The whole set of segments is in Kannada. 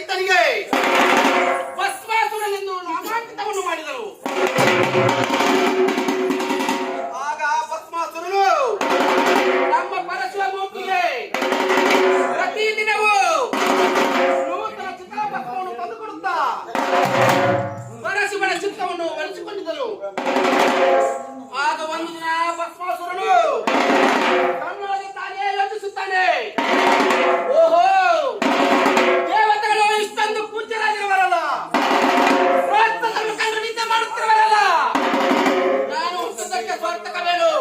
ದೈತ್ಯನಿಗೆ ಭಸ್ಮಾಸುರನೆಂದು ನಾಮಾಂಕಿತವನ್ನು ಮಾಡಿದರು. ಆಗ ಭಸ್ಮಾಸುರನು ನಮ್ಮ ಪರಶುರಾಮೂರ್ತಿಗೆ ಪ್ರತಿದಿನವೂ ನೂತನ ಚಿತಾಭಸ್ಮವನ್ನು ತಂದುಕೊಡುತ್ತಾ ಪರಶುವನ ಚಿತ್ತವನ್ನು ಒಲಿಸಿಕೊಂಡಿದ್ದರು. ಆಗ ಒಂದು ದಿನ ಭಸ್ಮಾಸುರನು ತನ್ನೊಳಗೆ ತಾನೇ ಯೋಚಿಸುತ್ತಾನೆ, ಓಹೋ, ದೇವತೆಗಳು ಇಷ್ಟೊಂದು ಪೂಜ್ಯರಾಗಿರುವರಲ್ಲ, ಪ್ರಾರ್ಥನೆಯನ್ನು ಕಂಡು ನಿದ್ದೆ ಮಾಡುತ್ತಿರುವರಲ್ಲ, ನಾನು ಹುಟ್ಟಿದ್ದಕ್ಕೆ ಸ್ವಾರ್ಥಕವೇನು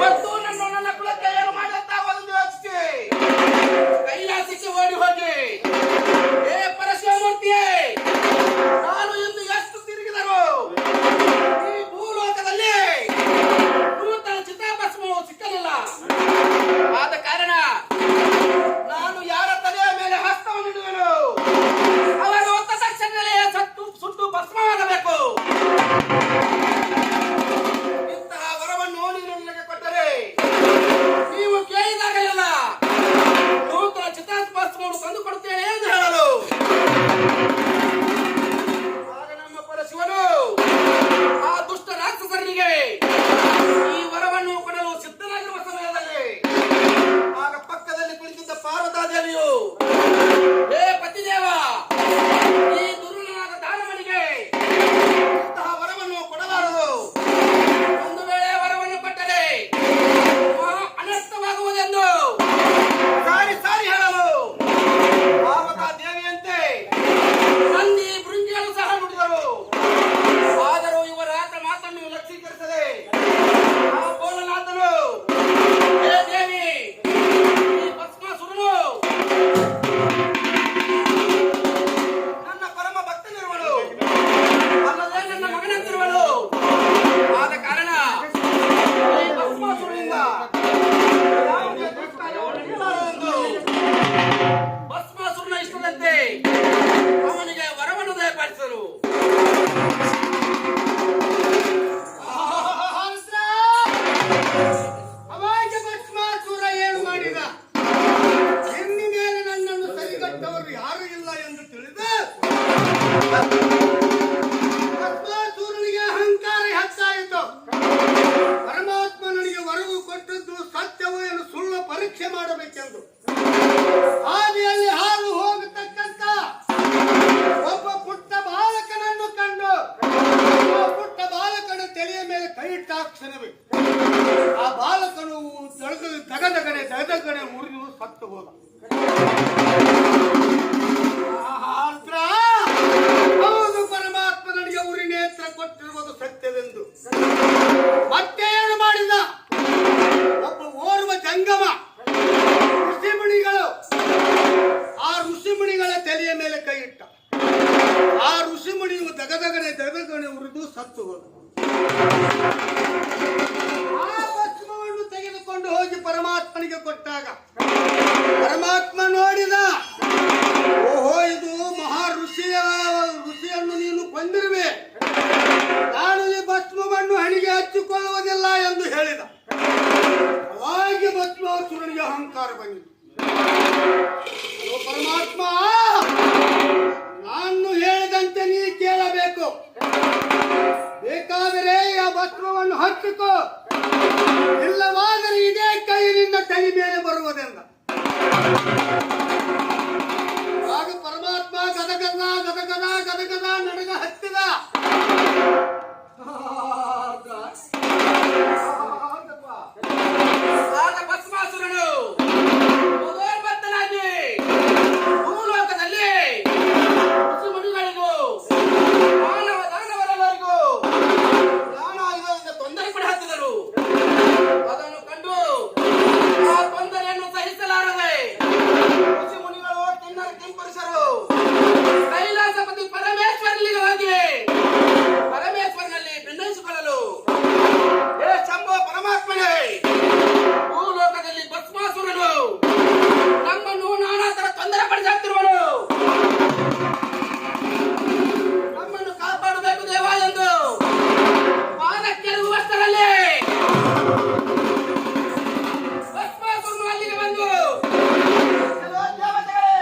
ಮತ್ತು ನನ್ನ ಕುಲಕ್ಕೆ ಏನು ಮಾಡಲಾಗುವುದೆಂದು ಯೋಚಿಸಿ ಕೈಲಾಸಕ್ಕೆ ಓಡಿ ಹೋಗಿ, ಹೇ ಪರಶುರಾಮೂರ್ತಿಯೇ, ನಾನು ಇಂದು ಎಷ್ಟು ತಿರುಗಿದರು ಈ ಭೂಲೋಕದಲ್ಲಿ ನೂತನ ಚಿತಾಭಸ್ಮವು ಸಿಕ್ಕಲಿಲ್ಲ. ಆದ ಕಾರಣ ನಾನು ಯಾರ ತಲೆಯ ಮೇಲೆ ಹಸ್ತವನ್ನು ಇಡುವೆನು ಅವರು ಹೊತ್ತ ತಕ್ಷಣದಲ್ಲೇ ಸುಟ್ಟು ಭಸ್ಮವಾಗಬೇಕು. ಇಂತಹ ವರವನ್ನು ನೀನು ನನಗೆ ಕೊಟ್ಟರೆ ನೀವು ಕೇಳಿದಾಗಲೆಲ್ಲ ನೂತನ ಚಿತಾಭಸ್ಮವನ್ನು ತಂದು ಕೊಡುತ್ತೇನೆ ಎಂದು ಹೇಳಲು, ಆಗ ನಮ್ಮ ಪರಶಿವನು ಆ ದುಷ್ಟ ರಾಕ್ಷಸರಿಗೆ ಈ ವರವನ್ನು ಕೊಡಲು ಸಿದ್ಧನಾಗಿರುವ ಸಮಯದಲ್ಲಿ ಆಗ ಪಕ್ಕದಲ್ಲಿ ಕುಳಿತಿದ್ದ ಪಾರ್ವತಾದೇವಿಯು, ಹೇ ಪತಿದೇವ, ಈ ದುರುಳನಾದ ದಾನವನಿಗೆ ಇಂತಹ ವರವನ್ನು ಕೊಡಬಾರದು. ಒಂದು ವೇಳೆ ವರವನ್ನು ಕೊಟ್ಟರೆ ಅನರ್ಥವಾಗುವುದೆಂದು ಸಾರಿ ಸಾರಿ ಹೇಳಲು ಪಾರ್ವತಾದೇವಿಯಂತೆ ನಂದಿ ಭೃಂಗಿಗಳು ಸಹ ನುಡಿದರು. ಆದರೂ ಇವರ ಆತ ಮಾತನ್ನು ಲಕ್ಷೀಕರಿಸದೆ ಆ ಭೋಲನಾಥನು, ಹೇ ದೇವಿ, ಈ ಭಸ್ಮಾಸುರನು ನನ್ನ ಪರಮ ಭಕ್ತನಿರುವಳು, ಅಲ್ಲದೆ ನನ್ನ ಮಗನಂತಿರುವಳು. ಆದ ಕಾರಣ ಈ ಭಸ್ಮಾಸುರನಿಂದ ಯಾವುದೇ ದುಷ್ಕಾರ್ಯವು ನಡೆಯಲಾರದೆಂದು ಭಸ್ಮಾಸುರನ ಇಷ್ಟದಂತೆ ಅವನಿಗೆ ವರವನ್ನು ದಯಪಾಲಿಸಲು ಅವಾಗ ಭಸ್ಮಾಸುರ ಏನು ಮಾಡಿದ? ಇನ್ನು ಮೇಲೆ ನನ್ನನ್ನು ಸರಿಗಟ್ಟವರು ಯಾರು ಇಲ್ಲ ಎಂದು ತಿಳಿದು ಭಸ್ಮಾಸುರನಿಗೆ ಅಹಂಕಾರ ಹೆಚ್ಚಾಯಿತು. ಪರಮಾತ್ಮ ನನಗೆ ವರವು ಕೊಟ್ಟದ್ದು ಸತ್ಯವು ಎಂದು ಸುಳ್ಳು ಪರೀಕ್ಷೆ ಮಾಡಬೇಕೆಂದು ಹಾದಿಯಲ್ಲಿ ಹಾದು ಹೋಗತಕ್ಕಂತ ಒಬ್ಬ ಪುಟ್ಟ ಬಾಲಕನನ್ನು ಕಂಡು ಆ ಪುಟ್ಟ ಬಾಲಕನ ತಲೆಯ ಮೇಲೆ ಕೈ ಇಟ್ಟಾಕ್ಷಣವೇ ಆ ಬಾಲಕನು ದಗದಗನೆ ಮುರಿದು ಸತ್ತು ಹೋದ. ಹೌದು, ಪರಮಾತ್ಮ ನನಗೆ ಉರಿ ನೇತ್ರ ಕೊಟ್ಟಿರುವುದು ಸತ್ಯವೆಂದು ಮತ್ತೆ ಏನು ಮಾಡಿದ? ಒಬ್ಬ ಓರ್ವ ಜಂಗಮ ಋಷಿಮುನಿಗಳು ಆ ಋಷಿಮುನಿಗಳ ತಲೆಯ ಮೇಲೆ ಕೈ ಇಟ್ಟ. ಆ ಋಷಿಮುನಿಯು ದಗದಗನೆ ಉರಿದು ಸತ್ತು ಹೋದ. ಆ ಭಸ್ಮವನ್ನು ತೆಗೆದುಕೊಂಡು ಹೋಗಿ ಪರಮಾತ್ಮನಿಗೆ ಕೊಟ್ಟಾಗ ಪರಮಾತ್ಮ ನೋಡಿದ, ಓಹೋ, ಇದು ಮಹಾ ಋಷಿಯನ್ನು ನೀನು ಕೊಂದಿರುವೆ, ನಾನು ಈ ಭಸ್ಮವನ್ನು ಹಣಿಗೆ ಹಚ್ಚಿಕೊಳ್ಳುವುದಿಲ್ಲ ಎಂದು ಹೇಳಿದ. ಅವಾಗಿ ಭಸ್ಮಾಸುರನಿಗೆ ಅಹಂಕಾರ ಬಂದಿದೆ. ಓ ಪರಮಾತ್ಮ, ನಾನು ಹೇಳಿದಂತೆ ನೀ ಕೇಳಬೇಕು. ಬೇಕಾದರೆ ಆ ಭಸ್ಮವನ್ನು ಹಚ್ಚಿಕೋ, ಇಲ್ಲವಾದರೆ ಇದೇ ಕೈಯಿಂದ ತಲೆ ಮೇಲೆ ಬರುವುದೆಂದ. ಆಗ ಪರಮಾತ್ಮ ಗದಗದ ನಡಗ ಹತ್ತಿದ. ಆಗ ಭಸ್ಮಾಸುರನು ಮದೋನ್ಮತ್ತನಾಗಿ ಭೂಲೋಕದಲ್ಲಿ ಋಷಿಮುನಿಗಳಿಗೂ ಮಾನವ ದಾನವರೆಲ್ಲರಿಗೂ ಜ್ಞಾನಾಯುಧದಿಂದ ತೊಂದರೆ ಕೊಡ ಹತ್ತಿದರು. ಅದನ್ನು ಕಂಡು ಆ ತೊಂದರೆಯನ್ನು ಸಹಿಸಲಾರದೆ ಋಷಿಮುನಿಗಳು ಕಿನ್ನರ ಕಿಂಪುರುಷರು ಕೈಲಾಸಪತಿ ಪರಮೇಶ್ವರನಿಗೆ ಹೋಗಿ ಪರಮೇಶ್ವರನಲ್ಲಿ ಭಿನ್ನಯಿಸಿಕೊಳ್ಳಲು, ಹೇ ಶಂಭೋ ಪರಮಾತ್ಮನೇ, ಭೂಲೋಕದಲ್ಲಿ ಭಸ್ಮಾಸುರನು ನಮ್ಮನ್ನು ನಾನಾ ತರ ತೊಂದರೆ ಪಡಿಸುತ್ತಿರುವನು, ನಮ್ಮನ್ನು ಕಾಪಾಡಬೇಕು ದೇವ ಎಂದು ಪಾದಕ್ಕೆರಗುವಷ್ಟರಲ್ಲಿ ಭಸ್ಮಾಸುರನು ಅಲ್ಲಿಗೆ ಬಂದು, ದೇವತೆಗಳೇ,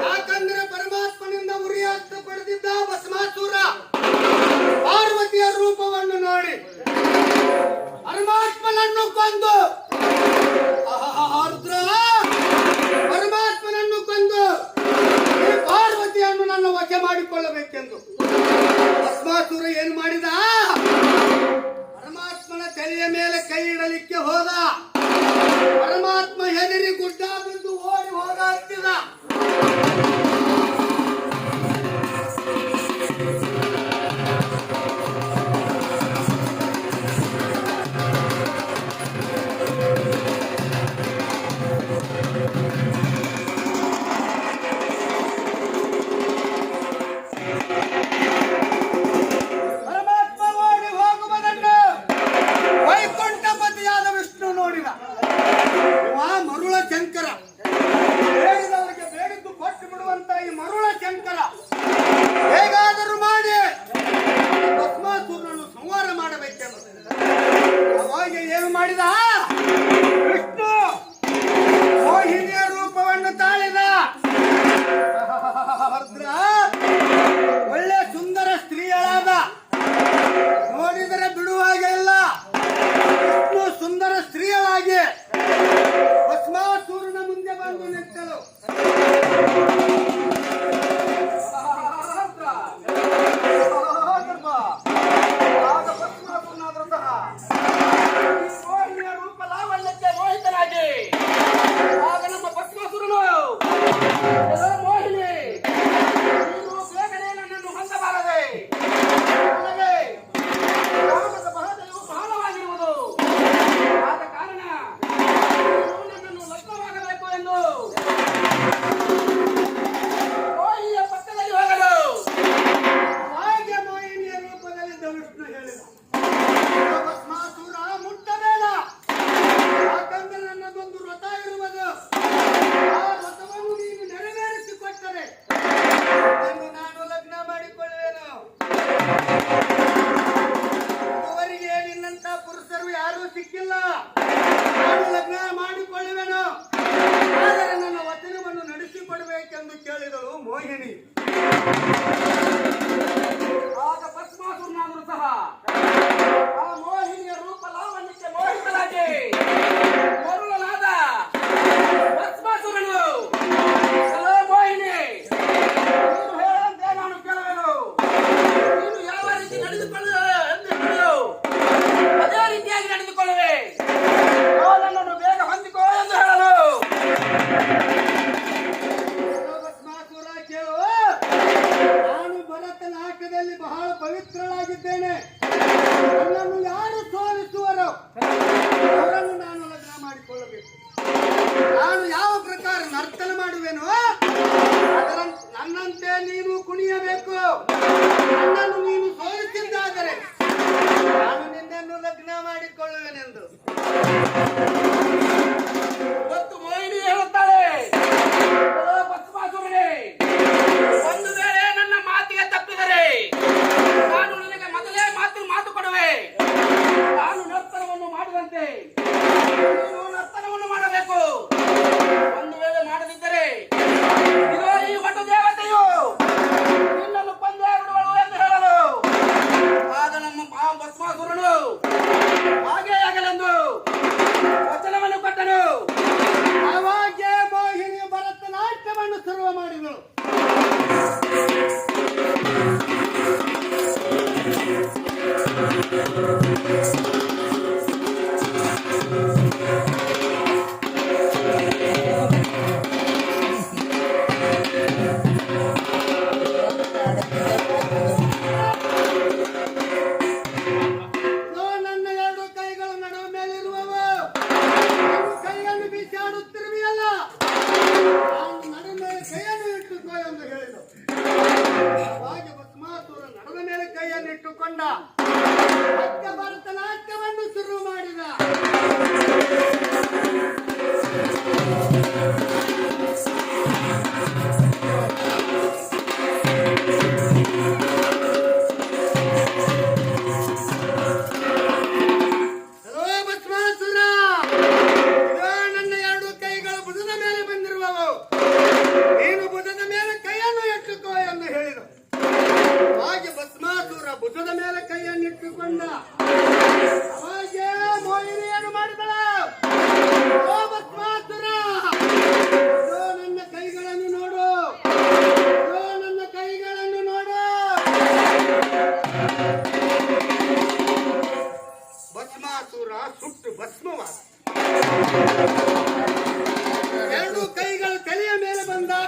ಯಾಕಂದ್ರೆ ಪರಮಾತ್ಮನಿಂದ ಉರಿಯಾಸ್ತ್ರ ಪಡೆದಿದ್ದ ಭಸ್ಮಾಸುರ ಪಾರ್ವತಿಯ ರೂಪವನ್ನು ನೋಡಿ ಪರಮಾತ್ಮನನ್ನು ಕೊಂದು ರುದ್ರ ಪರಮಾತ್ಮನನ್ನು ಕೊಂದು ಈ ಪಾರ್ವತಿಯನ್ನು ನನ್ನ ವಶ ಮಾಡಿಕೊಳ್ಳಬೇಕೆಂದು ಭಸ್ಮಾಸುರ ಏನು ಮಾಡಿದ? ಪರಮಾತ್ಮನ ತಲೆಯ ಮೇಲೆ ಕೈ ಇಡಲಿಕ್ಕೆ ಹೋದ. ಪರಮಾತ್ಮ ಹೆದರಿ ಗುಡ್ಡ ಬಿದ್ದು ಓಡಿ ಹೋಗಾಡ್ತಿದ. ಪರಮಾತ್ಮ ಓಡಿ ಹೋಗುವುದನ್ನು ವೈಕುಂಠಪತಿಯಾದ ವಿಷ್ಣು ನೋಡಿದ. ಮರುಳ ಶಂಕರ, ಬೇಡಿದವರಿಗೆ ಬೇಡಿದ್ದು ಕೊಟ್ಟು ಬಿಡುವಂತ ಈ ಮರುಳ ಶಂಕರ ಹೇಗಾದರೂ ಮಾಡಿ ಭಸ್ಮಾಸುರನನ್ನು ಸಂಹಾರ ಮಾಡಬೇಕೆಂದು ಅವಾಗ ಏನು ಮಾಡಿದ? ವಿಷ್ಣು ಮೋಹಿನಿಯ ರೂಪವನ್ನು ತಾಳಿದ. ಒಳ್ಳೆ ಸುಂದರ ಸ್ತ್ರೀಯಳಾದ, ನೋಡಿದರೆ ಬಿಡುವಾಗೆ ಇಲ್ಲ. ವಿಷ್ಣು ಸುಂದರ ಸ್ತ್ರೀಯಳಾಗಿ ಭಸ್ಮಾಸುರನ ಮುಂದೆ ಬಂದು ನಿಂತಳು. ಭಸ್ಮಾಸುರನಾದರೂ ಸಹ ಈ ಮೋಹಿನಿಯ ರೂಪ ಲಾವಣ್ಯಕ್ಕೆ ಮೋಹಿತನಾಗಿ ಆಗ ನಮ್ಮ ಭಸ್ಮಾಸುರನು "ಎಲ್ಲೋ ಮೋಹಿನಿ, ನೀನು ಬೇಗನೆ ನನ್ನನ್ನು ಹೊಂದಬಾರದೆ. ನನಗೆ ಕಾಮದ ಬಹಳವು ಬಹಳವಾಗಿರುವುದು. ಆದ ಕಾರಣ ನೀನು ನನ್ನನ್ನು ಲಗ್ನವಾಗಬೇಕು ಎಂದು ಮೋಹಿನಿಯ ಪಕ್ಕದಲ್ಲಿ ಹೋಗಲು ಹಾಗೆ ಮೋಹಿನಿಯ ರೂಪದಲ್ಲಿದ್ದ ವಿಷ್ಣು ಹೇಳಿದ, ಭಸ್ಮಾಸುರ ಮುಟ್ಟಬೇಡ, ಯಾಕಂದ್ರೆ ನನ್ನದೊಂದು ವ್ರತ ಇರುವುದು. ಆ ವ್ರತವನ್ನು ನೀನು ನೆರವೇರಿಸಿಕೊಟ್ಟರೆ ಎಂದು ನಾನು ಲಗ್ನ ಮಾಡಿಕೊಳ್ಳುವೆನು. ಇದುವರೆಗೆ ನಿನ್ನಂತ ಪುರುಷರು ಯಾರೂ ಸಿಕ್ಕಿಲ್ಲ. ನಾನು ಲಗ್ನ ಮಾಡಿಕೊಳ್ಳುವೆನು, ಆದರೆ ನನ್ನ ವಚನವನ್ನು ನಡೆಸಿಕೊಡಬೇಕೆಂದು ಕೇಳಿದಳು ಮೋಹಿನಿ. ಆಗ ಭಸ್ಮಾಸುರನಾದರೂ ಸಹ ಆ ಮೋಹಿನಿಯ ರೂಪ ಲಾವಣ್ಯಕ್ಕೆ ಮೋಹಿತನಾಗಿ ಮರುಳನಾದ ಭಸ್ಮಾಸುರನು "ಎಲ್ಲೋ ಮೋಹಿನಿ, ನೀನು ಹೇಳಂತೆ ನಾನು ಕೇಳುವೆನು. ನೀನು ಯಾವ ರೀತಿ ನಡೆದುಕೊಳ್ಳುವೆ ಎಂದು ಹೇಳು, ಅದೇ ರೀತಿಯಾಗಿ ನಡೆದುಕೊಳ್ಳುವೆ. ನನ್ನನ್ನು ಬೇಗ ಹೊಂದಿಕೋ ಎಂದು ಹೇಳಲು ಭಸ್ಮಾಸುರ ಕೇಳು, ನಾನು ಭರತನಾಟ್ಯದಲ್ಲಿ ಬಹಳ ಪವಿತ್ರಳಾಗಿದ್ದೇನೆ. ನನ್ನನ್ನು ಯಾರು ಸೋಲಿಸುವರೋ ಅವರನ್ನು ನಾನು ಲಗ್ನ ಮಾಡಿಕೊಳ್ಳಬೇಕು. ನಾನು ಯಾವ ಪ್ರಕಾರ ನರ್ತನ ಮಾಡುವೆನೋ ಅದರ ನನ್ನಂತೆ ನೀನು ಕುಣಿಯಬೇಕು. ನನ್ನನ್ನು ನೀನು ಸೋಲಿಸಿದ್ದಾದರೆ ನಾನು ನಿನ್ನನ್ನು ಲಗ್ನ ಮಾಡಿಕೊಳ್ಳುವೆನೆಂದು ಇವತ್ತು ಮೋಹಿನಿ ಹೇಳುತ್ತಾಳೆ, "ಎಲ್ಲೋ ಭಸ್ಮಾಸುರನೇ, ಒಂದು ವೇಳೆ ನನ್ನ ಮಾತಿಗೆ ತಪ್ಪಿದರೆ ನಾನು ನಿನಗೆ ಮೊದಲೇ ಮಾತು ಕೊಡುವೆ. ನಾನು ನರ್ತನವನ್ನು ಮಾಡಿದಂತೆ ನೀನು ನರ್ತನವನ್ನು ಮಾಡಬೇಕು. ಒಂದು ವೇಳೆ ಮಾಡದಿದ್ದರೆ ಇದೋ ಈ ವಟು ದೇವತೆಯು ನಿನ್ನನ್ನು ಕೊಂದೇ ಬಿಡುವಳು" ಎಂದು ಹೇಳಲು ಆಗ ನಮ್ಮ ಭಸ್ಮಾಸುರನು ಹಾಗೆ ಆಗಲೆಂದು ವಚನವನ್ನು ಕೊಟ್ಟನು. ಅವಾಗೆ ಮೋಹಿನಿ ಭರತನಾಟ್ಯವನ್ನು ಶುರು ಮಾಡಿದಳು. ನನ್ನ ಎರಡು ಕೈಗಳು ನಡುವ ಮೇಲಿರುವವು. ಕೈಯನ್ನು ಬೀಸಾಡುತ್ತಿರುವೆಯಲ್ಲ, ನಾನು ನಡು ಮೇಲೆ ಕೈಯನ್ನು ಇಟ್ಟುಕೋ ಎಂದು ಹೇಳಿದರು. ಹಾಗೆ ಭಸ್ಮಾಸುರ ನಡುವ ಮೇಲೆ ಕೈಯನ್ನು ಇಟ್ಟುಕೊಂಡ. ಮತ್ತೆ ಭರತನಾಟ್ಯವನ್ನು ಶುರು ಮಾಡಿದ. ಭುಜದ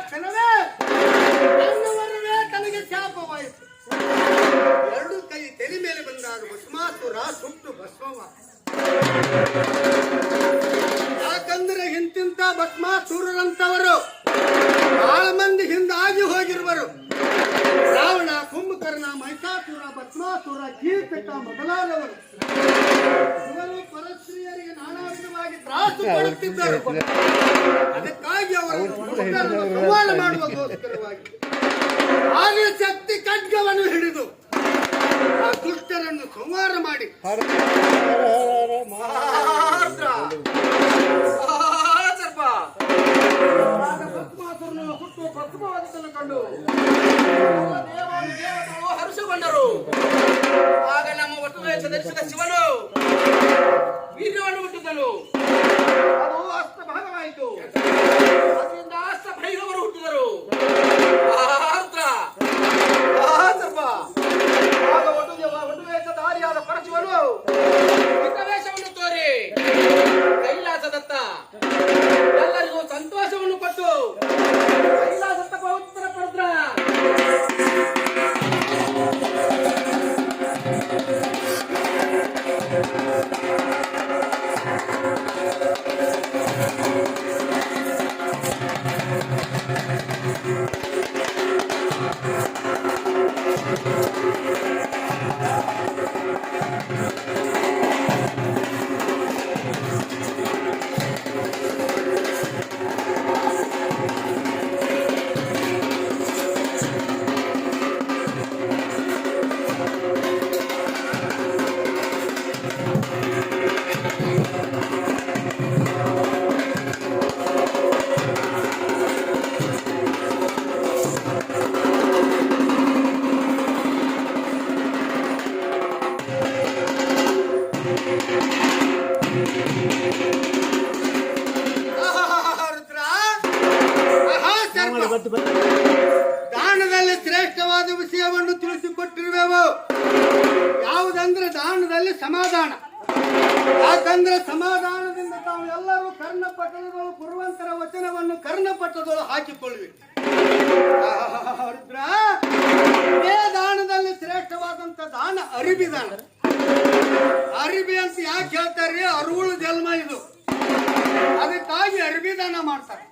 ಕ್ಷಣವೇ ನನ್ನವರವೇ ತನಗೆ ಶಾಪವಾಯಿತು. ಎರಡು ಕೈ ತಲೆ ಮೇಲೆ ಬಂದಾಗ ಭಸ್ಮಾಸುರ ಸುಟ್ಟು ಭಸ್ಮವ. ಯಾಕಂದ್ರೆ ಇಂತಿಂತ ಭಸ್ಮಾಸುರರಂತವರು ಬಹಳ ಮಂದಿ ಹಿಂದಾಗಿ ಹೋಗಿರುವರು. ರಾವಣ, ಕುಂಭಕರ್ಣ, ಮಹಿಷಾಸುರ, ಭಸ್ಮಾಸುರ, ಕೀರ್ತಕ ಮೊದಲಾದವರು ಇವರು ಪರಸ್ತ್ರೀಯರಿಗೆ ನಾನಾ ವಿಧವಾಗಿ ತ್ರಾಸು ಕೊಡುತ್ತಿದ್ದರು. ಅದಕ್ಕಾಗಿ ಅವರು ಸಂಹಾರ ಮಾಡುವುದಕ್ಕೋಸ್ಕರವಾಗಿ ಆದಿಶಕ್ತಿ ಖಡ್ಗವನ್ನು ಹಿಡಿದು ಆ ದುಷ್ಟರನ್ನು ಸಂಹಾರ ಮಾಡಿ ಭಸ್ಮಾಸುರನು ಹುಟ್ಟು ಭಸ್ಮವಾದದ್ದನ್ನು ಕಂಡು ದೇವತೆಗಳು ಹರ್ಷಗೊಂಡರು. ಆಗ ನಮ್ಮ ವಟುವೇಷ ಧರಿಸಿದ ಶಿವನು ವೀರ್ಯವನ್ನು ಹುಟ್ಟಿದನು. ಅದು ಅಸ್ತ ಭಾಗವಾಯಿತು. ಅದರಿಂದ ಅಸ್ತ ಭೈರವರು ಹುಟ್ಟಿದರು. ಆಗ ವಟುವೇಷಧಾರಿಯಾದ ಪರಶಿವನು ವೇಷವನ್ನು ತೋರಿ ಕೈಲಾಸದತ್ತ ಎಲ್ಲರಿಗೂ ಸಂತೋಷವನ್ನು ಕೊಟ್ಟು ಕೈಲಾಸದತ್ತ ಪವಿತ್ರ ಪಡೆದ್ರ. ದಾನದಲ್ಲಿ ಶ್ರೇಷ್ಠವಾದ ವಿಷಯವನ್ನು ತಿಳಿಸಿಕೊಟ್ಟಿರುವೆವು. ಯಾವುದಂದ್ರೆ ದಾನದಲ್ಲಿ ಸಮಾಧಾನ. ಯಾಕಂದ್ರೆ ಸಮಾಧಾನದಿಂದ ತಾವು ಎಲ್ಲರೂ ಕರ್ಣಪಟ್ಟದಗಳು ಪುರುವಂತರ ವಚನವನ್ನು ಕರ್ಣಪಟ್ಟದಳು ಹಾಕಿಕೊಳ್ಳುವೆ. ಇದೇ ದಾನದಲ್ಲಿ ಶ್ರೇಷ್ಠವಾದಂತ ದಾನ ಅರಿಬಿ ದಾನ. ಅರಿಬಿ ಅಂತ ಯಾಕೆ ಹೇಳ್ತಾರೆ? ಅರುಳು ಜನ್ಮ ಇದು. ಅದಕ್ಕಾಗಿ ಅರಿಬಿ ದಾನ ಮಾಡ್ತಾರೆ.